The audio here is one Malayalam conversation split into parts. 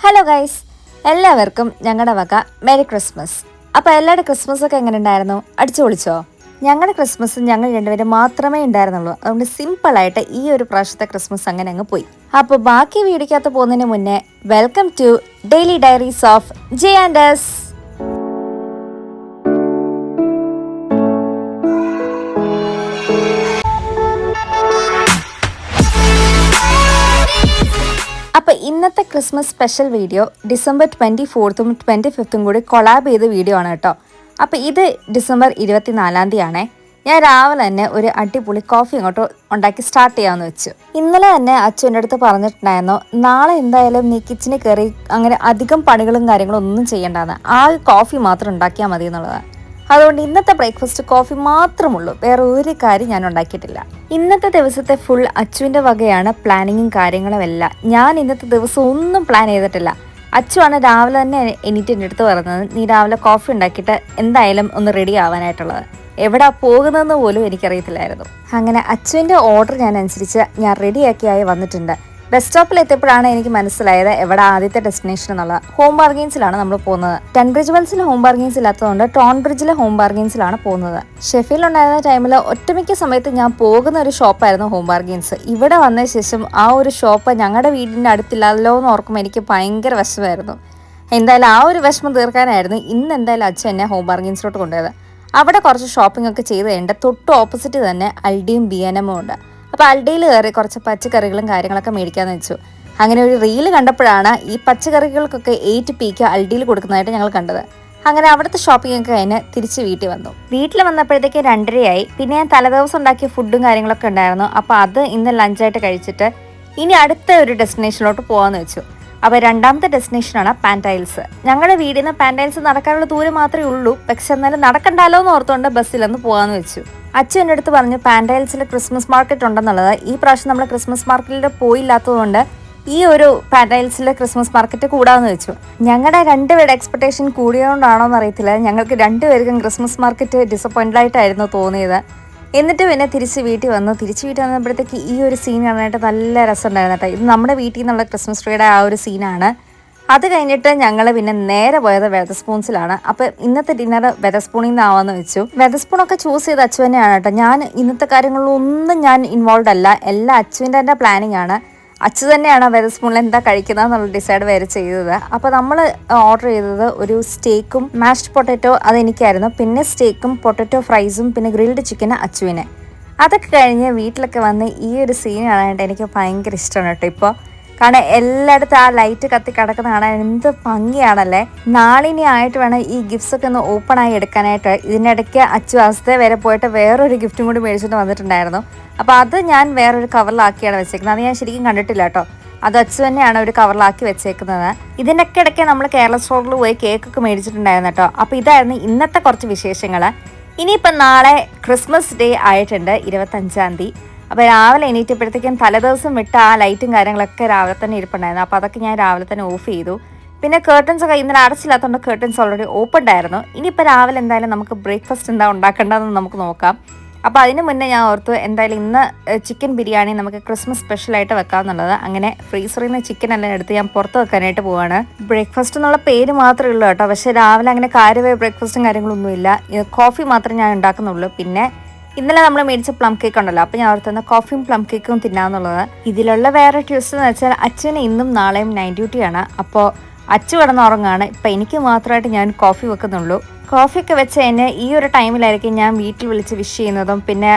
ഹലോ ഗൈസ്, എല്ലാവർക്കും ഞങ്ങളുടെ വക മെരി ക്രിസ്മസ്. അപ്പോൾ എല്ലാവരുടെ ക്രിസ്മസൊക്കെ എങ്ങനെ ഉണ്ടായിരുന്നു? അടിച്ചു പൊളിച്ചോ? ഞങ്ങളുടെ ക്രിസ്മസ് ഞങ്ങൾ രണ്ടുപേരും മാത്രമേ ഉണ്ടായിരുന്നുള്ളൂ. അതുകൊണ്ട് സിമ്പിളായിട്ട് ഈ ഒരു പ്രാവശ്യത്തെ ക്രിസ്മസ് അങ്ങനെ അങ്ങ് പോയി. അപ്പോൾ ബാക്കി വീഡിയോക്കകത്ത് പോകുന്നതിന് മുന്നേ welcome to daily diaries of J and S. അപ്പോൾ ഇന്നത്തെ Christmas special video December 24th 25th കൂടി കൊളാബ് ചെയ്ത വീഡിയോ ആണ് കേട്ടോ. അപ്പോൾ ഇത് ഡിസംബർ 24 ഞാൻ രാവിലെ തന്നെ ഒരു അടിപൊളി കോഫി അങ്ങോട്ട് ഉണ്ടാക്കി സ്റ്റാർട്ട് ചെയ്യാമെന്ന് വെച്ചു. ഇന്നലെ തന്നെ അച്ഛൻ്റെ അടുത്ത് പറഞ്ഞിട്ടുണ്ടായിരുന്നു, നാളെ എന്തായാലും നീ കിച്ചണിൽ കയറി അങ്ങനെ അധികം പണികളും കാര്യങ്ങളും ഒന്നും ചെയ്യേണ്ടതാണ്, ആ കോഫി മാത്രം ഉണ്ടാക്കിയാൽ മതി എന്നുള്ളതാണ്. അതുകൊണ്ട് ഇന്നത്തെ ബ്രേക്ക്ഫാസ്റ്റ് കോഫി മാത്രമുള്ളൂ, വേറെ ഒരു കാര്യം ഞാൻ ഉണ്ടാക്കിയിട്ടില്ല. ഇന്നത്തെ ദിവസത്തെ ഫുൾ അച്ചുവിൻ്റെ വകയാണ് പ്ലാനിങ്ങും കാര്യങ്ങളും എല്ലാം. ഞാൻ ഇന്നത്തെ ദിവസം ഒന്നും പ്ലാൻ ചെയ്തിട്ടില്ല. അച്ചുവാണ് രാവിലെ തന്നെ എണീറ്റ് എൻ്റെ അടുത്ത് പറഞ്ഞത്, നീ രാവിലെ കോഫി ഉണ്ടാക്കിയിട്ട് എന്തായാലും ഒന്ന് റെഡി ആവാനായിട്ടുള്ളത്. എവിടെ പോകുന്നതെന്ന് പോലും എനിക്കറിയത്തില്ലായിരുന്നു. അങ്ങനെ അച്ചുവിൻ്റെ ഓർഡർ ഞാൻ അനുസരിച്ച് ഞാൻ റെഡിയാക്കിയായി വന്നിട്ടുണ്ട്. ബസ് സ്റ്റോപ്പിൽ എത്തിയപ്പോഴാണ് എനിക്ക് മനസ്സിലായത് എവിടെ ആദ്യത്തെ ഡെസ്റ്റിനേഷൻ എന്നുള്ളത്. ഹോം ബാർഗെയിൻസിലാണ് നമ്മൾ പോകുന്നത്. ടൺബ്രിഡ്ജ് വെൽസിൽ ഹോം ബാർഗെയിൻസ് ഇല്ലാത്തതുകൊണ്ട് ടോൺബ്രിഡ്ജിലെ ഹോം ബാർഗെയിൻസിലാണ് പോകുന്നത്. ഷെഫീൽ ഉണ്ടായിരുന്ന ടൈമിൽ ഒട്ടുമിക്ക സമയത്ത് ഞാൻ പോകുന്ന ഒരു ഷോപ്പായിരുന്നു ഹോം ബാർഗെയിൻസ്. ഇവിടെ വന്ന ശേഷം ആ ഒരു ഷോപ്പ് ഞങ്ങളുടെ വീടിൻ്റെ അടുത്തില്ലല്ലോ എന്ന് ഓർക്കുമ്പോൾ എനിക്ക് ഭയങ്കര വിഷമമായിരുന്നു. എന്തായാലും ആ ഒരു വിഷമം തീർക്കാനായിരുന്നു ഇന്ന് എന്തായാലും അച്ഛൻ എന്നെ ഹോം ബാർഗെയിൻസിലോട്ട് കൊണ്ടുപോയത്. അവിടെ കുറച്ച് ഷോപ്പിംഗ് ഒക്കെ ചെയ്ത് കഴിഞ്ഞിട്ട് തൊട്ട് ഓപ്പോസിറ്റ് തന്നെ അൽഡിയും ബിയനമും ഉണ്ട്. അപ്പോൾ അൽഡിയിൽ കയറി കുറച്ച് പച്ചക്കറികളും കാര്യങ്ങളൊക്കെ മേടിക്കാമെന്ന് വെച്ചു. അങ്ങനെ ഒരു റീല് കണ്ടപ്പോഴാണ് ഈ പച്ചക്കറികൾക്കൊക്കെ 8 പീക്ക് അൽഡിയിൽ കൊടുക്കുന്നതായിട്ട് ഞങ്ങൾ കണ്ടത്. അങ്ങനെ അവിടുത്തെ ഷോപ്പിംഗ് ഒക്കെ കഴിഞ്ഞ് തിരിച്ച് വീട്ടിൽ വന്നു. വീട്ടിൽ വന്നപ്പോഴത്തേക്ക് 2:30 പിന്നെ ഞാൻ തലേദിവസം ഉണ്ടാക്കിയ ഫുഡും കാര്യങ്ങളൊക്കെ ഉണ്ടായിരുന്നു. അപ്പോൾ അത് ഇന്ന് ലഞ്ചായിട്ട് കഴിച്ചിട്ട് ഇനി അടുത്ത ഒരു ഡെസ്റ്റിനേഷനിലോട്ട് പോകാമെന്ന് വെച്ചു. അപ്പോൾ രണ്ടാമത്തെ ഡെസ്റ്റിനേഷനാണ് പാൻറ്റൈൽസ്. ഞങ്ങളുടെ വീടിൽ നിന്ന് പാൻറ്റൈൽസ് നടക്കാനുള്ള ദൂരം മാത്രമേ ഉള്ളൂ. പക്ഷെ എന്നാലും നടക്കണ്ടല്ലോ എന്ന് ഓർത്തുകൊണ്ട് ബസ്സിലൊന്ന് പോകാമെന്ന് വെച്ചു. അച്ഛൻ എൻ്റെ അടുത്ത് പറഞ്ഞു പാൻറ്റൈൽസിൽ ക്രിസ്മസ് മാർക്കറ്റ് ഉണ്ടെന്നുള്ളത്. ഈ പ്രാവശ്യം നമ്മൾ ക്രിസ്മസ് മാർക്കറ്റിൽ പോയില്ലാത്തതുകൊണ്ട് ഈ ഒരു പാൻറ്റൈൽസിൽ ക്രിസ്മസ് മാർക്കറ്റ് കൂടാമെന്ന് വെച്ചു. ഞങ്ങളുടെ രണ്ടുപേരുടെ എക്സ്പെക്ടേഷൻ കൂടിയതുകൊണ്ടാണോ എന്ന് അറിയത്തില്ല, ഞങ്ങൾക്ക് രണ്ടുപേർക്കും ക്രിസ്മസ് മാർക്കറ്റ് ഡിസപ്പോയിൻറ്റഡ് ആയിട്ടായിരുന്നു തോന്നിയത്. എന്നിട്ട് പിന്നെ തിരിച്ച് വീട്ടിൽ വന്നപ്പോഴത്തേക്ക് ഈ ഒരു സീൻ കാണാനായിട്ട് നല്ല രസമുണ്ടായിരുന്നു കേട്ടോ. ഇത് നമ്മുടെ വീട്ടിൽ നിന്നുള്ള ക്രിസ്മസ് ട്രീയുടെ ആ ഒരു സീനാണ്. അത് കഴിഞ്ഞിട്ട് ഞങ്ങൾ പിന്നെ നേരെ പോയത് വെതർസ്പൂൺസിലാണ്. അപ്പോൾ ഇന്നത്തെ ഡിന്നർ വെതർസ്പൂണിൽ നിന്നാവാമെന്ന് വെച്ചു. വെതർസ്പൂണൊക്കെ ചൂസ് ചെയ്ത് അച്ചു തന്നെയാണ് കേട്ടോ. ഞാൻ ഇന്നത്തെ കാര്യങ്ങളിലൊന്നും ഞാൻ ഇൻവോൾവ് അല്ല, എല്ലാം അച്ചുവിൻ്റെ തന്നെ പ്ലാനിങ് ആണ്. അച്ചു തന്നെയാണ് വെതർസ്പൂണിൽ എന്താ കഴിക്കുന്നത് എന്നുള്ള ഡിസൈഡ് വരെ ചെയ്തത്. അപ്പോൾ നമ്മൾ ഓർഡർ ചെയ്തത് ഒരു സ്റ്റേക്കും മാഷ്ഡ് പൊട്ടാറ്റോ അതെനിക്കായിരുന്നു, പിന്നെ സ്റ്റേക്കും പൊട്ടാറ്റോ ഫ്രൈസും പിന്നെ ഗ്രിൽഡ് ചിക്കന് അച്ചുവിനെ. അതൊക്കെ കഴിഞ്ഞ് വീട്ടിലൊക്കെ വന്ന് ഈ ഒരു സീൻ കാണാനായിട്ട് എനിക്ക് ഭയങ്കര ഇഷ്ടമാണ് കേട്ടോ. ഇപ്പോൾ കാരണം എല്ലായിടത്തും ആ ലൈറ്റ് കത്തി കിടക്കുന്ന കാണാൻ എന്ത് ഭംഗിയാണല്ലേ. നാളിനി ആയിട്ട് വേണം ഈ ഗിഫ്റ്റ്സ് ഒക്കെ ഒന്ന് ഓപ്പൺ ആയി എടുക്കാനായിട്ട്. ഇതിനിടയ്ക്ക് അച്ചു അവസ്ഥ വരെ പോയിട്ട് വേറൊരു ഗിഫ്റ്റും കൂടി മേടിച്ചിട്ട് വന്നിട്ടുണ്ടായിരുന്നു. അപ്പോൾ അത് ഞാൻ വേറൊരു കവറിലാക്കിയാണ് വെച്ചേക്കുന്നത്. അത് ഞാൻ ശരിക്കും കണ്ടിട്ടില്ല കേട്ടോ. അത് അച്ചു തന്നെയാണ് ഒരു കവറിലാക്കി വെച്ചേക്കുന്നത്. ഇതിനൊക്കെ ഇടയ്ക്ക് നമ്മൾ കേരള സ്റ്റോറിൽ പോയി കേക്കൊക്കെ മേടിച്ചിട്ടുണ്ടായിരുന്നു കേട്ടോ. അപ്പോൾ ഇതായിരുന്നു ഇന്നത്തെ കുറച്ച് വിശേഷങ്ങൾ. ഇനിയിപ്പം നാളെ ക്രിസ്മസ് ഡേ ആയിട്ടുണ്ട്, 25. അപ്പോൾ രാവിലെ എണീറ്റപ്പോഴത്തേക്കും തലേദിവസം വിട്ട ആ ലൈറ്റും കാര്യങ്ങളൊക്കെ രാവിലെ തന്നെ ഇരിപ്പുണ്ടായിരുന്നു. അപ്പോൾ അതൊക്കെ ഞാൻ രാവിലെ തന്നെ ഓഫ് ചെയ്തു. പിന്നെ കേർട്ടൻസ് ഒക്കെ ഇന്നലെ അടച്ചില്ലാത്തതുകൊണ്ട് കേർട്ടൻസ് ഓൾറെഡി ഓപ്പൺഡ് ആയിരുന്നു. ഇനിയിപ്പോൾ രാവിലെ എന്തായാലും നമുക്ക് ബ്രേക്ക്ഫാസ്റ്റ് എന്താ ഉണ്ടാക്കേണ്ടതെന്ന് നമുക്ക് നോക്കാം. അപ്പോൾ അതിന് മുന്നേ ഞാൻ ഓർത്തു എന്തായാലും ഇന്ന് ചിക്കൻ ബിരിയാണി നമുക്ക് ക്രിസ്മസ് സ്പെഷ്യലായിട്ട് വെക്കാമെന്നുള്ളത്. അങ്ങനെ ഫ്രീസറിൽ നിന്ന് ചിക്കൻ എല്ലാം എടുത്ത് ഞാൻ പുറത്ത് വെക്കാനായിട്ട് പോവാണ്. ബ്രേക്ക്ഫാസ്റ്റ് എന്നുള്ള പേര് മാത്രമേ ഉള്ളൂ കേട്ടോ. പക്ഷേ രാവിലെ അങ്ങനെ കാര്യമായ ബ്രേക്ക്ഫാസ്റ്റും കാര്യങ്ങളൊന്നുമില്ല. കോഫി മാത്രമേ ഞാൻ ഉണ്ടാക്കുന്നുള്ളൂ. പിന്നെ ഇന്നലെ നമ്മൾ മേടിച്ച പ്ലം കേക്ക് ഉണ്ടല്ലോ, അപ്പോൾ ഞാൻ ഓർത്തുന്ന കോഫിയും പ്ലം കേക്കും തിന്നാന്നുള്ളത്. ഇതിലുള്ള വേറെ ട്വിസ്റ്റ് എന്ന് വെച്ചാൽ അച്ഛന് ഇന്നും നാളെയും നൈറ്റ് ഡ്യൂട്ടിയാണ്. അപ്പോൾ അച്ചു കിടന്നുറങ്ങാണ്. ഇപ്പം എനിക്ക് മാത്രമായിട്ട് ഞാൻ കോഫി വെക്കുന്നുള്ളൂ. കോഫിയൊക്കെ വെച്ച് കഴിഞ്ഞ് ഈ ഒരു ടൈമിലായിരിക്കും ഞാൻ വീട്ടിൽ വിളിച്ച് വിഷ് ചെയ്യുന്നതും പിന്നെ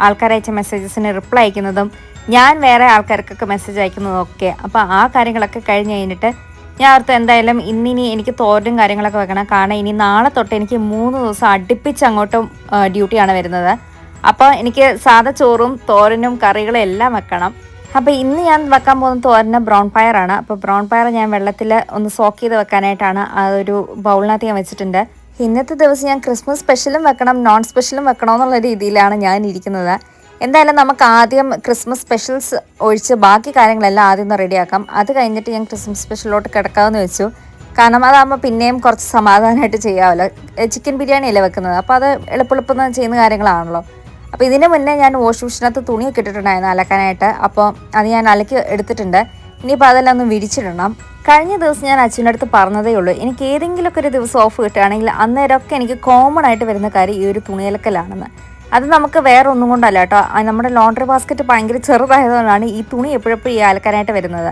ആൾക്കാരയച്ച മെസ്സേജസിന് റിപ്ലൈ അയക്കുന്നതും ഞാൻ വേറെ ആൾക്കാർക്കൊക്കെ മെസ്സേജ് അയക്കുന്നതും ഒക്കെ. അപ്പോൾ ആ കാര്യങ്ങളൊക്കെ കഴിഞ്ഞ് കഴിഞ്ഞിട്ട് ഞാൻ ഓർത്ത് എന്തായാലും ഇന്നിനി എനിക്ക് തോരനും കാര്യങ്ങളൊക്കെ വെക്കണം. കാരണം ഇനി നാളെ തൊട്ട് എനിക്ക് 3 ദിവസം അടുപ്പിച്ച് അങ്ങോട്ടും ഡ്യൂട്ടിയാണ് വരുന്നത്. അപ്പോൾ എനിക്ക് സാധാ ചോറും തോരനും കറികളും എല്ലാം വെക്കണം. അപ്പോൾ ഇന്ന് ഞാൻ വെക്കാൻ പോകുന്ന തോരന് ബ്രൗൺ പയറാണ്. അപ്പോൾ ബ്രൗൺ പയർ ഞാൻ വെള്ളത്തിൽ ഒന്ന് സോക്ക് ചെയ്ത് വെക്കാനായിട്ടാണ് അതൊരു ബൗളിനകത്ത് ഞാൻ വെച്ചിട്ടുണ്ട്. ഇന്നത്തെ ദിവസം ഞാൻ ക്രിസ്മസ് സ്പെഷ്യലും വെക്കണം നോൺ സ്പെഷ്യലും വെക്കണമെന്നുള്ള രീതിയിലാണ് ഞാൻ ഇരിക്കുന്നത്. എന്തായാലും നമുക്ക് ആദ്യം ക്രിസ്മസ് സ്പെഷ്യൽസ് ഒഴിച്ച് ബാക്കി കാര്യങ്ങളെല്ലാം ആദ്യം ഒന്ന് റെഡിയാക്കാം. അത് കഴിഞ്ഞിട്ട് ഞാൻ ക്രിസ്മസ് സ്പെഷ്യലോട്ട് കിടക്കാമെന്ന് വെച്ചു. കാരണം അതാകുമ്പോൾ പിന്നെയും കുറച്ച് സമാധാനമായിട്ട് ചെയ്യാമല്ലോ. ചിക്കൻ ബിരിയാണി അല്ലേ വെക്കുന്നത്, അപ്പോൾ അത് എളുപ്പം ചെയ്യുന്ന കാര്യങ്ങളാണല്ലോ. അപ്പോൾ ഇതിന് മുന്നേ ഞാൻ വാഷ് മെഷീനകത്ത് തുണിയൊക്കെ ഇട്ടിട്ടുണ്ടായിരുന്നു അലക്കാനായിട്ട്. അപ്പോൾ അത് ഞാൻ അലക്കി എടുത്തിട്ടുണ്ട്. ഇനിയിപ്പോൾ അതെല്ലാം ഒന്ന് വിരിച്ചിടണം. കഴിഞ്ഞ ദിവസം ഞാൻ അച്ഛൻ്റെ അടുത്ത് പറഞ്ഞതേ ഉള്ളൂ, എനിക്ക് ഏതെങ്കിലുമൊക്കെ ഒരു ദിവസം ഓഫ് കിട്ടുകയാണെങ്കിൽ അന്നേരമൊക്കെ എനിക്ക് കോമൺ ആയിട്ട് വരുന്ന കാര്യം ഈ ഒരു തുണിയലക്കലാണെന്ന്. അത് നമുക്ക് വേറെ ഒന്നും കൊണ്ടല്ല കേട്ടോ, നമ്മുടെ ലോണ്ടറി ബാസ്ക്കറ്റ് ഭയങ്കര ചെറുതായതുകൊണ്ടാണ് ഈ തുണി എപ്പോഴെപ്പോഴും ഈ അലക്കാനായിട്ട് വരുന്നത്.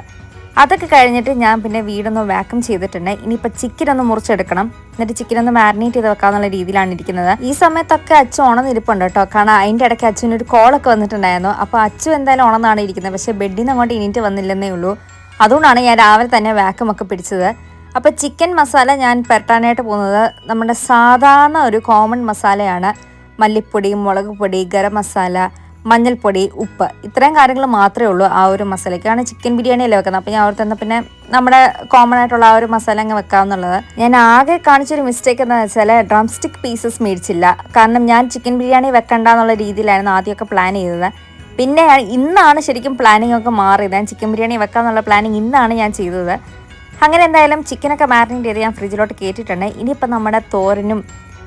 അതൊക്കെ കഴിഞ്ഞിട്ട് ഞാൻ പിന്നെ വീടൊന്ന് വാക്യൂം ചെയ്തിട്ടുണ്ട്. ഇനിയിപ്പോൾ ചിക്കനൊന്ന് മുറിച്ചെടുക്കണം, എന്നിട്ട് ചിക്കനൊന്ന് മാരിനേറ്റ് ചെയ്ത് വെക്കാന്നുള്ള രീതിയിലാണ് ഇരിക്കുന്നത്. ഈ സമയത്തൊക്കെ അച്ഛൻ ഉണർന്നിരിപ്പുണ്ട് കേട്ടോ, കാരണം അതിൻ്റെ ഇടയ്ക്ക് അച്ഛനൊരു കോളൊക്കെ വന്നിട്ടുണ്ടായിരുന്നു. അപ്പോൾ അച്ഛൻ എന്തായാലും ഉണർന്നാണ് ഇരിക്കുന്നത്, പക്ഷേ ബെഡിൽ നിന്ന് അങ്ങോട്ട് എണീറ്റ് വന്നില്ലെന്നേ ഉള്ളൂ. അതുകൊണ്ടാണ് ഞാൻ രാവിലെ തന്നെ വാക്യൂം ഒക്കെ പിടിച്ചത്. അപ്പോൾ ചിക്കൻ മസാല ഞാൻ പുരട്ടാനായിട്ട് പോകുന്നത് നമ്മുടെ സാധാരണ ഒരു കോമൺ മസാലയാണ്. മല്ലിപ്പൊടി, മുളക് പൊടി, ഗരം മസാല, മഞ്ഞൾപ്പൊടി, ഉപ്പ്, ഇത്രയും കാര്യങ്ങൾ മാത്രമേ ഉള്ളൂ ആ ഒരു മസാലയ്ക്ക്. കാരണം ചിക്കൻ ബിരിയാണിയല്ലേ വെക്കുന്നത്, അപ്പോൾ ഞാൻ അവിടെ തന്നെ പിന്നെ നമ്മുടെ കോമൺ ആയിട്ടുള്ള ആ ഒരു മസാല അങ്ങ് വെക്കാമെന്നുള്ളത്. ഞാൻ ആകെ കാണിച്ചൊരു മിസ്റ്റേക്ക് എന്താണെന്ന് വെച്ചാൽ ഡ്രം സ്റ്റിക്ക് പീസസ് മേടിച്ചില്ല. കാരണം ഞാൻ ചിക്കൻ ബിരിയാണി വെക്കണ്ട എന്നുള്ള രീതിയിലായിരുന്നു ആദ്യമൊക്കെ പ്ലാൻ ചെയ്തത്. പിന്നെ ഇന്നാണ് ശരിക്കും പ്ലാനിങ് ഒക്കെ മാറിയത്. ഞാൻ ചിക്കൻ ബിരിയാണി വെക്കാമെന്നുള്ള പ്ലാനിങ് ഇന്നാണ് ഞാൻ ചെയ്തത്. അങ്ങനെ എന്തായാലും ചിക്കനൊക്കെ മാരിനേറ്റ് ചെയ്ത് ഞാൻ ഫ്രിഡ്ജിലോട്ട് കയറ്റിയിട്ടുണ്ട്. ഇനിയിപ്പോൾ നമ്മുടെ തോരനും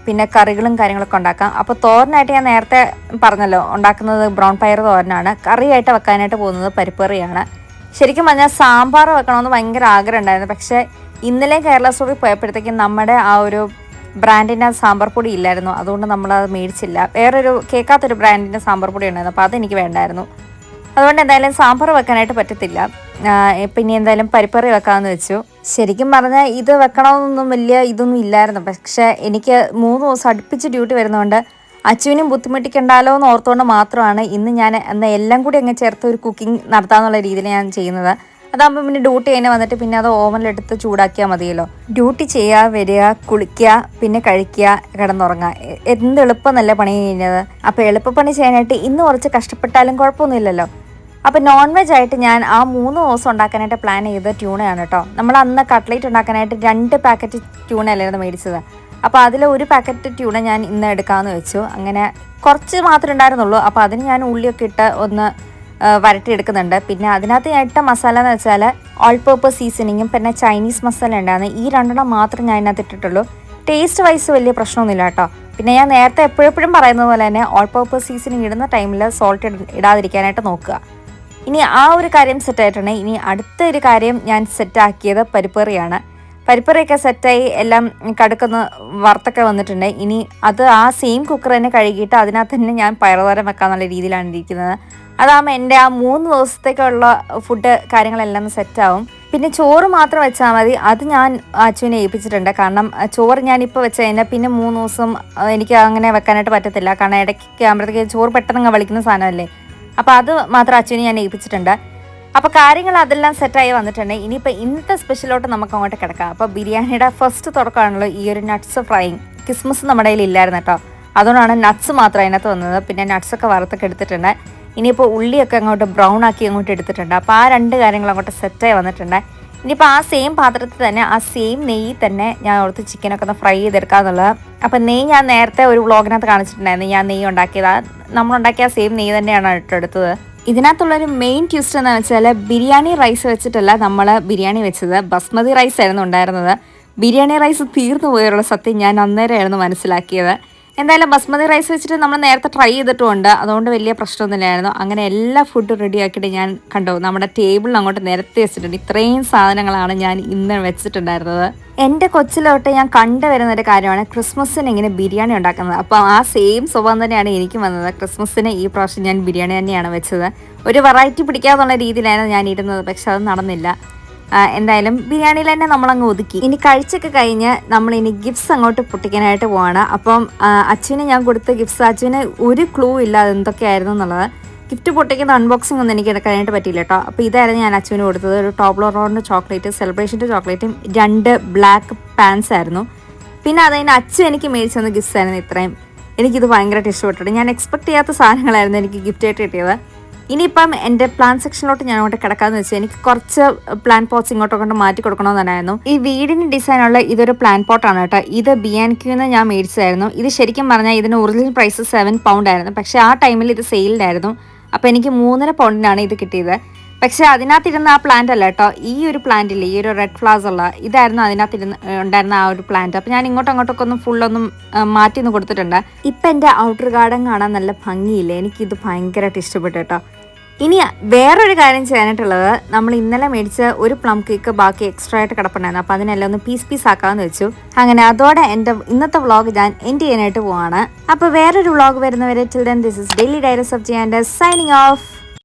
പിന്നെ കറികളും കാര്യങ്ങളൊക്കെ ഉണ്ടാക്കാം. അപ്പോൾ തോരനായിട്ട് ഞാൻ നേരത്തെ പറഞ്ഞല്ലോ ഉണ്ടാക്കുന്നത് ബ്രൗൺ പയർ തോരനാണ്. കറിയായിട്ട് വെക്കാനായിട്ട് പോകുന്നത് പരിപ്പ് കറിയാണ്. ശരിക്കും പറഞ്ഞാൽ സാമ്പാർ വെക്കണമെന്ന് ഭയങ്കര ആഗ്രഹം ഉണ്ടായിരുന്നു. പക്ഷേ ഇന്നലെ കേരള സ്റ്റോറിൽ പോയപ്പോഴത്തേക്കും നമ്മുടെ ആ ഒരു ബ്രാൻഡിൻ്റെ സാമ്പാർ പൊടി ഇല്ലായിരുന്നു, അതുകൊണ്ട് നമ്മളത് മേടിച്ചില്ല. വേറൊരു കേൾക്കാത്തൊരു ബ്രാൻഡിൻ്റെ സാമ്പാർ പൊടി ഉണ്ടായിരുന്നു, അപ്പോൾ അതെനിക്ക് വേണ്ടായിരുന്നു. അതുകൊണ്ട് എന്തായാലും സാമ്പാർ വെക്കാനായിട്ട് പറ്റത്തില്ല. പിന്നെ എന്തായാലും പരിപ്പറി വെക്കാമെന്ന് വെച്ചു. ശരിക്കും പറഞ്ഞാൽ ഇത് വെക്കണമെന്നൊന്നും വലിയ ഇതൊന്നും ഇല്ലായിരുന്നു, പക്ഷേ എനിക്ക് 3 ദിവസം അടുപ്പിച്ച് ഡ്യൂട്ടി വരുന്നതുകൊണ്ട് അച്ഛനും ബുദ്ധിമുട്ടിക്കണ്ടല്ലോ എന്ന് ഓർത്തുകൊണ്ട് മാത്രമാണ് ഇന്ന് ഞാൻ എന്നാൽ എല്ലാം കൂടി അങ്ങ് ചേർത്ത് ഒരു കുക്കിംഗ് നടത്താമെന്നുള്ള രീതിയിൽ ഞാൻ ചെയ്യുന്നത്. അതാകുമ്പോൾ പിന്നെ ഡ്യൂട്ടി കഴിഞ്ഞ് വന്നിട്ട് പിന്നെ അത് ഓവനിലെടുത്ത് ചൂടാക്കിയാൽ മതിയല്ലോ. ഡ്യൂട്ടി ചെയ്യുക, വരിക, കുളിക്കുക, പിന്നെ കഴിക്കുക, കിടന്നുറങ്ങുക, എന്ത് എളുപ്പം നല്ല പണി കഴിഞ്ഞത്. അപ്പോൾ എളുപ്പപ്പണി ചെയ്യാനായിട്ട് ഇന്ന് കുറച്ച് കഷ്ടപ്പെട്ടാലും കുഴപ്പമൊന്നുമില്ലല്ലോ. അപ്പോൾ നോൺ വെജ് ആയിട്ട് ഞാൻ ആ 3 ദിവസം ഉണ്ടാക്കാനായിട്ട് പ്ലാൻ ചെയ്ത് ട്യൂണയാണ് കേട്ടോ. നമ്മൾ അന്ന് കട്ട്ലേറ്റ് ഉണ്ടാക്കാനായിട്ട് 2 പാക്കറ്റ് ട്യൂണ അല്ലായിരുന്നു മേടിച്ചത്. അപ്പോൾ അതിൽ 1 പാക്കറ്റ് ട്യൂണ ഞാൻ ഇന്ന് എടുക്കാമെന്ന് വെച്ചു. അങ്ങനെ കുറച്ച് മാത്രമേ ഉണ്ടായിരുന്നുള്ളൂ. അപ്പോൾ അതിന് ഞാൻ ഉള്ളിയൊക്കെ ഇട്ട് ഒന്ന് വരട്ടിയെടുക്കുന്നുണ്ട്. പിന്നെ അതിനകത്ത് ഞാൻ ഇട്ട മസാല എന്ന് വെച്ചാൽ ഓൾ പർപ്പസ് സീസണിങ്ങും പിന്നെ ചൈനീസ് മസാല ഉണ്ടായിരുന്നു. ഈ 2 മാത്രം ഞാൻ ഇതിനകത്ത് ഇട്ടിട്ടുള്ളൂ. ടേസ്റ്റ് വൈസ് വലിയ പ്രശ്നമൊന്നുമില്ല കേട്ടോ. പിന്നെ ഞാൻ നേരത്തെ എപ്പോഴും പറയുന്നത് പോലെ തന്നെ ഓൾ പർപ്പസ് സീസണിങ് ഇടുന്ന ടൈമിൽ സോൾട്ട് ഇടാതിരിക്കാനായിട്ട് നോക്കുക. ഇനി ആ ഒരു കാര്യം സെറ്റായിട്ടുണ്ട്. ഇനി അടുത്ത ഒരു കാര്യം ഞാൻ സെറ്റാക്കിയത് പരിപ്പറിയാണ്. പരിപ്പറിയൊക്കെ സെറ്റായി എല്ലാം കടുക്കൊന്ന് വറുത്തൊക്കെ വന്നിട്ടുണ്ട്. ഇനി അത് ആ സെയിം കുക്കർ തന്നെ കഴുകിയിട്ട് അതിനകത്ത് തന്നെ ഞാൻ പയറുതോരൻ വെക്കാന്നുള്ള രീതിയിലാണ് ഇരിക്കുന്നത്. അതാകുമ്പോൾ എൻ്റെ ആ 3 ദിവസത്തേക്കുള്ള ഫുഡ് കാര്യങ്ങളെല്ലാം സെറ്റാവും. പിന്നെ ചോറ് മാത്രം വെച്ചാൽ മതി. അത് ഞാൻ അച്ഛനെ ഏൽപ്പിച്ചിട്ടുണ്ട്. കാരണം ചോറ് ഞാനിപ്പോൾ വെച്ച് കഴിഞ്ഞാൽ പിന്നെ 3 ദിവസം എനിക്ക് അങ്ങനെ വെക്കാനായിട്ട് പറ്റത്തില്ല. കാരണം ഇടയ്ക്ക് ആകുമ്പോഴത്തേക്ക് ചോറ് പെട്ടെന്ന് വലിക്കുന്ന സാധനമല്ലേ. അപ്പോൾ അത് മാത്രം അച്ഛനെ ഞാൻ ഏൽപ്പിച്ചിട്ടുണ്ട്. അപ്പോൾ കാര്യങ്ങൾ അതെല്ലാം സെറ്റായി വന്നിട്ടുണ്ട്. ഇനിയിപ്പോൾ ഇന്നത്തെ സ്പെഷ്യലോട്ട് നമുക്ക് അങ്ങോട്ട് കിടക്കാം. അപ്പോൾ ബിരിയാണിയുടെ ഫസ്റ്റ് തുടക്കമാണല്ലോ ഈ ഒരു നട്ട്സ് ഫ്രൈയിങ്. ക്രിസ്മസ് നമ്മുടെ കയ്യിൽ ഇല്ലായിരുന്നു കേട്ടോ, അതുകൊണ്ടാണ് നട്ട്സ് മാത്രം അതിനകത്ത് വന്നത്. പിന്നെ നട്ട്സൊക്കെ വറുത്തൊക്കെ എടുത്തിട്ടുണ്ട്. ഇനിയിപ്പോൾ ഉള്ളിയൊക്കെ അങ്ങോട്ട് ബ്രൗൺ ആക്കി അങ്ങോട്ട് എടുത്തിട്ടുണ്ട്. അപ്പോൾ ആ 2 കാര്യങ്ങൾ അങ്ങോട്ട് സെറ്റായി വന്നിട്ടുണ്ട്. ഇനിയിപ്പോൾ ആ സെയിം പാത്രത്തിൽ തന്നെ ആ സെയിം നെയ്യിൽ തന്നെ ഞാൻ ഓർത്ത് ചിക്കനൊക്കെ ഒന്ന് ഫ്രൈ ചെയ്തെടുക്കാമെന്നുള്ളത്. അപ്പം നെയ്യ് ഞാൻ നേരത്തെ ഒരു വ്ളോഗിനകത്ത് കാണിച്ചിട്ടുണ്ടായിരുന്നു. ഞാൻ നെയ്യ് ഉണ്ടാക്കിയത് നമ്മളുണ്ടാക്കിയ സെയിം നെയ്യ് തന്നെയാണ് എടുത്തത്. ഇതിനകത്തുള്ളൊരു മെയിൻ ട്വിസ്റ്റ് എന്ന് വെച്ചാൽ ബിരിയാണി റൈസ് വെച്ചിട്ടല്ല നമ്മൾ ബിരിയാണി വെച്ചത്, ബസ്മതി റൈസ് ആയിരുന്നു ഉണ്ടായിരുന്നത്. ബിരിയാണി റൈസ് തീർന്നു പോയുള്ള സത്യം ഞാൻ അന്നേരമായിരുന്നു മനസ്സിലാക്കിയത്. എന്തായാലും ബസ്മതി റൈസ് വെച്ചിട്ട് നമ്മൾ നേരത്തെ ട്രൈ ചെയ്തിട്ടുമുണ്ട്, അതുകൊണ്ട് വലിയ പ്രശ്നമൊന്നുമില്ലായിരുന്നു. അങ്ങനെ എല്ലാ ഫുഡും റെഡി ആക്കിയിട്ട് ഞാൻ കണ്ടു നമ്മുടെ ടേബിളിൽ അങ്ങോട്ട് നിരത്തി വെച്ചിട്ടുണ്ട്. ഇത്രയും സാധനങ്ങളാണ് ഞാൻ ഇന്ന് വെച്ചിട്ടുണ്ടായിരുന്നത്. എൻ്റെ കൊച്ചിലോട്ട് ഞാൻ കണ്ടുവരുന്നൊരു കാര്യമാണ് ക്രിസ്മസിന് ഇങ്ങനെ ബിരിയാണി ഉണ്ടാക്കുന്നത്. അപ്പോൾ ആ സെയിം സ്വഭാവം തന്നെയാണ് എനിക്കും വന്നത്. ക്രിസ്മസിന് ഈ പ്രാവശ്യം ഞാൻ ബിരിയാണി തന്നെയാണ് വെച്ചത്. ഒരു വെറൈറ്റി പിടിക്കാന്നുള്ള രീതിയിലായിരുന്നു ഞാൻ ഇരുന്നത്, പക്ഷെ അത് നടന്നില്ല. എന്തായാലും ബിരിയാണിയിൽ തന്നെ നമ്മളങ്ങ് ഒതുക്കി. ഇനി കഴിച്ചൊക്കെ കഴിഞ്ഞ് നമ്മളിനി ഗിഫ്റ്റ്സ് അങ്ങോട്ട് പൊട്ടിക്കാനായിട്ട് പോവാണ്. അപ്പം അച്ഛന് ഞാൻ കൊടുത്ത ഗിഫ്റ്റ്സ് അച്ഛന് ഒരു ക്ലൂ ഇല്ല അതെന്തൊക്കെയായിരുന്നു എന്നുള്ളത്. ഗിഫ്റ്റ് പൊട്ടിക്കുന്ന അൺബോക്സിംഗ് ഒന്നും എനിക്ക് എടുക്കാനായിട്ട് പറ്റിയില്ല കേട്ടോ. അപ്പോൾ ഇതായിരുന്നു ഞാൻ അച്ഛന് കൊടുത്തത്. ഒരു ടോബ്ലറോണിൻ്റെ ചോക്ലേറ്റ്, സെലിബ്രേഷൻ്റെ ചോക്ലേറ്റും 2 ബ്ലാക്ക് പാൻസ് ആയിരുന്നു. പിന്നെ അതിന് അച്ഛൻ എനിക്ക് മേടിച്ചു തന്ന ഗിഫ്റ്റ്സ് ആയിരുന്നു ഇത്രയും. എനിക്കിത് ഭയങ്കരമായിട്ട് ഇഷ്ടപ്പെട്ടിട്ട് ഞാൻ എക്സ്പെക്ട് ചെയ്യാത്ത സാധനങ്ങളായിരുന്നു എനിക്ക് ഗിഫ്റ്റായിട്ട് കിട്ടിയത്. ഇനിയിപ്പം എൻ്റെ പ്ലാൻ സെക്ഷനിലോട്ട് ഞാൻ അങ്ങോട്ട് കിടക്കാമെന്ന് വെച്ചാൽ എനിക്ക് കുറച്ച് പ്ലാൻ പോട്ട്സ് ഇങ്ങോട്ട് കൊണ്ട് മാറ്റി കൊടുക്കണമെന്നുണ്ടായിരുന്നു. ഈ വീടിന് ഡിസൈനുള്ള ഇതൊരു പ്ലാൻ പോട്ടാണ് കേട്ടോ. ഇത് B&Qന്ന് ഞാൻ മേടിച്ചതായിരുന്നു. ഇത് ശരിക്കും പറഞ്ഞാൽ ഇതിന് ഒറിജിനൽ പ്രൈസ് 7 പൗണ്ട് ആയിരുന്നു. പക്ഷേ ആ ടൈമിൽ ഇത് സെയിലിലായിരുന്നു. അപ്പോൾ എനിക്ക് 3.5 പൗണ്ടിനാണ് ഇത് കിട്ടിയത്. പക്ഷേ അതിനകത്തിരുന്ന ആ പ്ലാന്റ് അല്ല കേട്ടോ, ഈ ഒരു പ്ലാന്റില്ലേ, ഈ ഒരു റെഡ് ഫ്ലവേഴ്സ് ഉള്ള ഇതായിരുന്നു അതിനകത്തിരുന്ന് ഉണ്ടായിരുന്ന ആ ഒരു പ്ലാന്റ്. അപ്പോൾ ഞാൻ അങ്ങോട്ടൊക്കെ ഒന്ന് ഫുള്ളൊന്നും മാറ്റി ഒന്ന് കൊടുത്തിട്ടുണ്ട്. ഇപ്പം എൻ്റെ ഔട്ടർ ഗാർഡൻ കാണാൻ നല്ല ഭംഗിയില്ലേ, എനിക്കിത് ഭയങ്കരമായിട്ട് ഇഷ്ടപ്പെട്ടു കേട്ടോ. ഇനി വേറൊരു കാര്യം ചെയ്യാനായിട്ടുള്ളത്, നമ്മൾ ഇന്നലെ മേടിച്ച ഒരു പ്ലം കേക്ക് ബാക്കി എക്സ്ട്രാ ആയിട്ട് കിടപ്പുണ്ടായിരുന്നു. അപ്പോൾ അതിനെല്ലാം ഒന്ന് പീസ് ആക്കാമെന്ന് വെച്ചു. അങ്ങനെ അതോടെ എൻ്റെ ഇന്നത്തെ വ്ളോഗ് ഞാൻ എൻഡ് ചെയ്യാനായിട്ട് പോവാണ്. അപ്പോൾ വേറൊരു വ്ളോഗ് വരുന്നവരെ till then this is daily diaries of ജിയാൻഡ സൈനിങ് ഓഫ്.